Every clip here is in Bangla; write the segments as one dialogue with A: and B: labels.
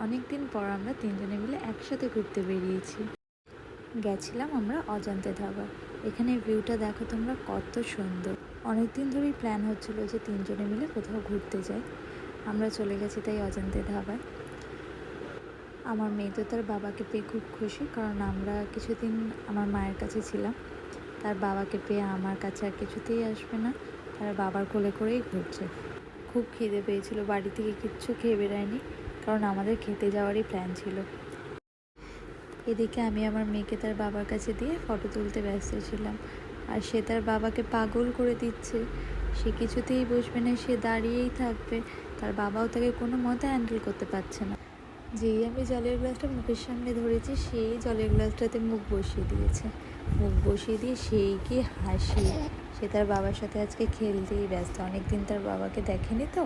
A: অনেক দিন পর আমরা তিনজনে মিলে একসাথে ঘুরতে বেরিয়েছি। গেছিলাম আমরা অজান্তে ধাবা। এখানে ভিউটা দেখো তোমরা, কত সুন্দর। অনেক দিন ধরেই প্ল্যান হচ্ছিল যে তিনজনে মিলে কোথাও ঘুরতে যাই। আমরা চলে গেছি তাই অজান্তে ধাবায়। আমার মেয়ে তো তার বাবাকে পেয়ে খুব খুশি, কারণ আমরা কিছুদিন আমার মায়ের কাছে ছিলাম। তার বাবাকে পেয়ে আমার কাছে আর কিছুতেই আসবে না, তার বাবার কোলে করেই ঘুরছে। খুব খিদে পেয়েছিল, বাড়ি থেকে কিচ্ছু খেয়ে বেড়ায়নি, কারণ আমাদের খেতে যাওয়ারই প্ল্যান ছিল। এদিকে আমি আমার মেয়েকে তার বাবার কাছে দিয়ে ফটো তুলতে ব্যস্ত ছিলাম, আর সে তার বাবাকে পাগল করে দিচ্ছে। সে কিছুতেই বসবে না, সে দাঁড়িয়েই থাকবে। তার বাবাও তাকে কোনো মতে হ্যান্ডেল করতে পারছে না। যেই আমি জলের গ্লাসটা মুখের সামনে ধরেছি, সেই জলের গ্লাসটাতে মুখ বসিয়ে দিয়েছে। মুখ বসিয়ে দিয়ে সেই কি হাসি! সে তার বাবার সাথে আজকে খেলতেই ব্যস্ত, অনেকদিন তার বাবাকে দেখেনি তো।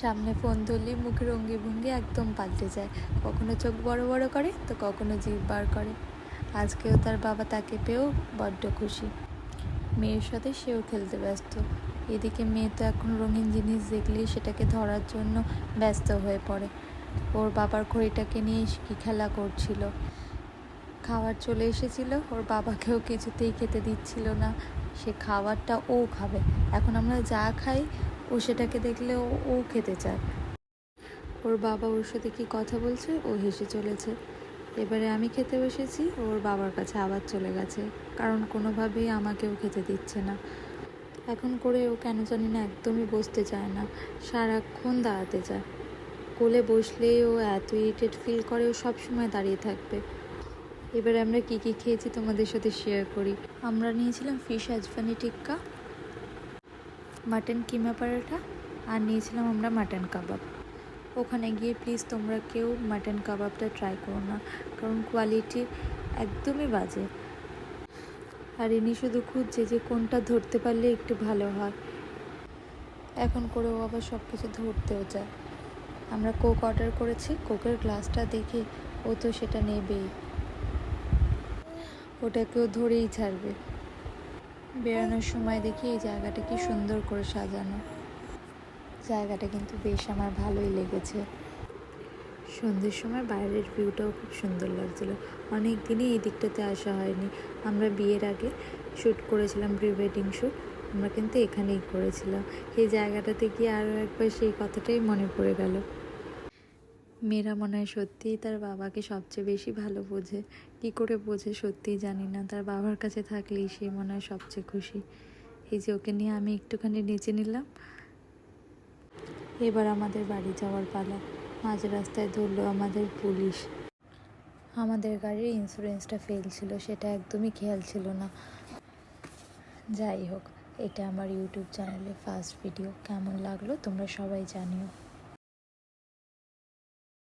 A: সামনে ফোন ধরলেই মুখের অঙ্গি ভঙ্গি একদম পাল্টে যায়, কখনো চোখ বড় বড় করে তো কখনো জিভ বার করে। আজকেও তার বাবা তাকে পেয়েও বড্ড খুশি। মেয়ের সাথে সেও খেলতে ব্যস্ত। এদিকে মেয়ে তো এখন রঙিন জিনিস দেখলেই সেটাকে ধরার জন্য ব্যস্ত হয়ে পড়ে। ওর বাবার ঘড়িটাকে নিয়ে কি খেলা করছিল। খাবার চলে এসেছিল, ওর বাবাকেও কিছুতেই খেতে দিচ্ছিল না। সে খাবারটা ও খাবে, এখন আমরা যা খাই ও সেটাকে দেখলে ও খেতে চায়। ওর বাবা ওর সাথে কি কথা বলছে, ও হেসে চলেছে। এবারে আমি খেতে বসেছি, ওর বাবার কাছে আবার চলে গেছে, কারণ কোনোভাবেই আমাকেও খেতে দিচ্ছে না। এখন করে ও কেন জানি না একদমই বসতে চায় না, সারাক্ষণ দাঁড়াতে চায়। কোলে বসলেই ও এত ইরিটেট ফিল করে, ও সবসময় দাঁড়িয়ে থাকবে। এবারে আমরা কি কি খেয়েছি তোমাদের সাথে শেয়ার করি। আমরা নিয়েছিলাম ফিশ আজফানি টিক্কা, মাটন কিমা পরোটা, আর নিয়েছিলাম আমরা মাটন কাবাব। ওখানে গিয়ে প্লিজ তোমরা কেউ মাটন কাবাবটা ট্রাই করো না, কারণ কোয়ালিটি একদমই বাজে। আর ইনি শুধু খুঁজছে যে কোনটা ধরতে পারলে একটু ভালো হয়। এখন করেও আবার সব কিছু ধরতেও চায়। আমরা কোক অর্ডার করেছি, কোকের গ্লাসটা দেখে ও তো সেটা নেবেই, ওটাকেও ধরেই ছাড়বে। বেরোনোর সময় দেখি এই জায়গাটা কি সুন্দর করে সাজানো। জায়গাটা কিন্তু বেশ আমার ভালোই লেগেছে। সন্ধ্যের সময় বাইরের ভিউটাও খুব সুন্দর লাগছিলো। অনেক দিনই এই দিকটাতে আসা হয়নি। আমরা বিয়ের আগে শ্যুট করেছিলাম, প্রি ওয়েডিং শ্যুট, আমরা কিন্তু এখানেই করেছিলাম। এই জায়গাটাতে গিয়ে আরও একবার সেই কথাটাই মনে পড়ে গেল। মেয়েরা মনে হয় সত্যিই তার বাবাকে সবচেয়ে বেশি ভালো বোঝে। কী করে বোঝে সত্যিই জানি না, তার বাবার কাছে থাকলেই সে মনে হয় সবচেয়ে খুশি। এই যে ওকে নিয়ে আমি একটুখানি নেচে নিলাম। এবার আমাদের বাড়ি যাওয়ার পালা। মাঝ রাস্তায় ধরলো আমাদের পুলিশ। আমাদের গাড়ির ইন্স্যুরেন্সটা ফেল ছিল, সেটা একদমই খেয়াল ছিল না। যাই হোক, এটা আমার ইউটিউব চ্যানেলে ফার্স্ট ভিডিও। কেমন লাগলো তোমরা সবাই জানিও।